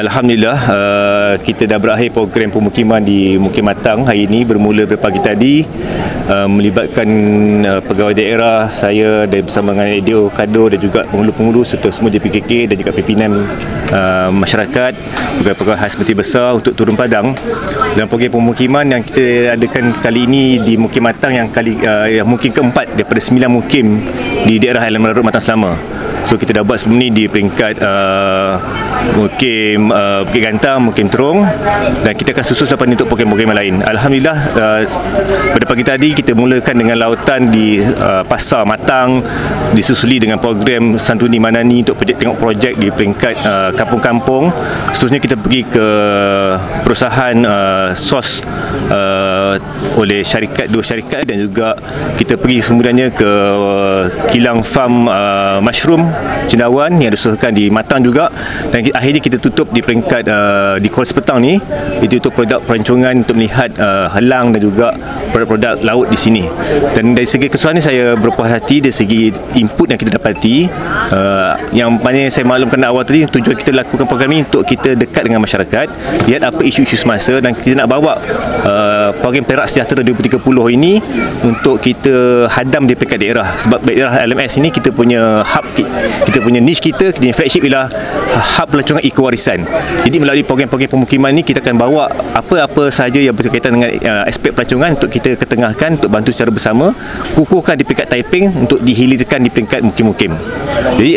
Alhamdulillah, kita dah berakhir program pemukiman di Mukim Matang hari ini bermula pada pagi tadi, melibatkan pegawai daerah, saya dan bersama dengan ADO, Kado dan juga penghulu-penghulu serta semua JPKK dan juga pimpinan masyarakat, pegawai-pegawai khas Menteri Besar untuk turun padang dalam program pemukiman yang kita adakan kali ini di Mukim Matang yang mukim keempat daripada 9 mukim di daerah Alam Larut Matang Selama. So kita dah buat sebelum ni di peringkat mukim Bukit Gantang, mukim Terong, dan kita akan susun lepas ni untuk program-program lain. Alhamdulillah, pada pagi tadi kita mulakan dengan lautan di Pasar Matang, disusuli dengan program Santuni Manani untuk tengok projek di peringkat kampung-kampung. Seterusnya kita pergi ke perusahaan sos oleh dua syarikat, dan juga kita pergi kemudiannya ke kilang farm mushroom cendawan yang diusahakan di Matang juga, dan akhirnya kita tutup di peringkat di Kuala Sepetang ni, itu untuk produk perancangan untuk melihat helang dan juga produk-produk laut di sini. Dan dari segi keseluruhan saya berpuas hati dari segi input yang kita dapati, yang mana saya maklumkan awal tadi, tujuan kita lakukan program ini untuk kita dekat dengan masyarakat, lihat apa isu-isu semasa, dan kita nak bawa program Perak Sejahtera 2030 ini untuk kita hadam di peringkat daerah. Sebab daerah LMS ini kita punya hub, kita punya niche, kita punya flagship ialah hub pelancongan eco-warisan. Jadi melalui program-program pemukiman ini kita akan bawa apa-apa sahaja yang berkaitan dengan aspek pelancongan untuk kita ketengahkan, untuk bantu secara bersama, kukuhkan di peringkat Taiping untuk dihilirkan di peringkat mukim-mukim. Jadi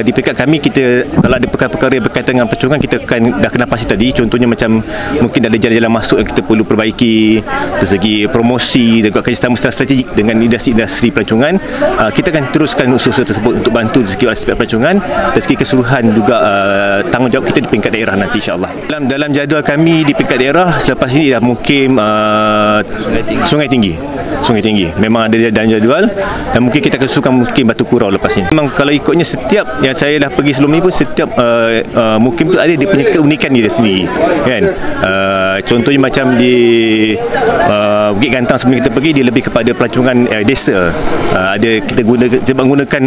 di peringkat kami, kita kalau ada perkara-perkara yang berkaitan dengan pelancongan, kita akan dah kena pasti tadi, contohnya macam mungkin ada jalan-jalan masuk yang kita perlu perbaiki dari segi promosi dan juga kerjasama secara strategik dengan industri-industri pelancongan. Kita akan teruskan usaha tersebut untuk bantu dari segi aspek pelancongan, dari segi keseluruhan juga tanggungjawab kita di peringkat daerah nanti, insya-Allah. Dalam jadual kami di peringkat daerah selepas ini dah mukim Sungai Tinggi memang ada dalam jadual, dan mungkin kita akan susukan mukim Batu Kurau lepas ini. Memang kalau ikutnya, setiap yang saya dah pergi sebelum ni pun, setiap mukim tu ada dia punya keunikan dia sendiri, kan. Contohnya macam di Bukit Gantang sebelum kita pergi, dia lebih kepada pelancongan desa. Ada kita menggunakan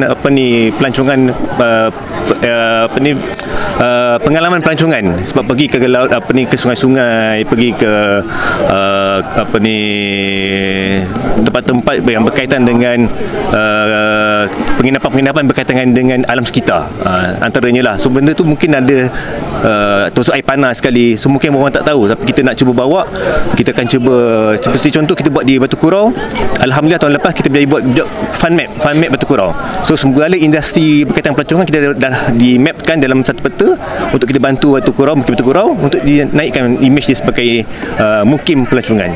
pelancongan pengalaman pelancongan, sebab pergi ke laut, ke sungai-sungai, pergi ke tempat-tempat yang berkaitan dengan penginapan berkaitan dengan alam sekitar, antaranya lah. So benda tu mungkin ada termasuk air panas sekali, so mungkin orang tak tahu, tapi kita nak cuba bawa. Kita akan cuba, seperti contoh kita buat di Batu Kurau. Alhamdulillah tahun lepas kita buat fun map Batu Kurau. So segala industri berkaitan pelancongan kita dah di-mapkan dalam satu peta untuk kita bantu mukim Batu Kurau untuk dinaikkan imej dia sebagai mukim pelancongan.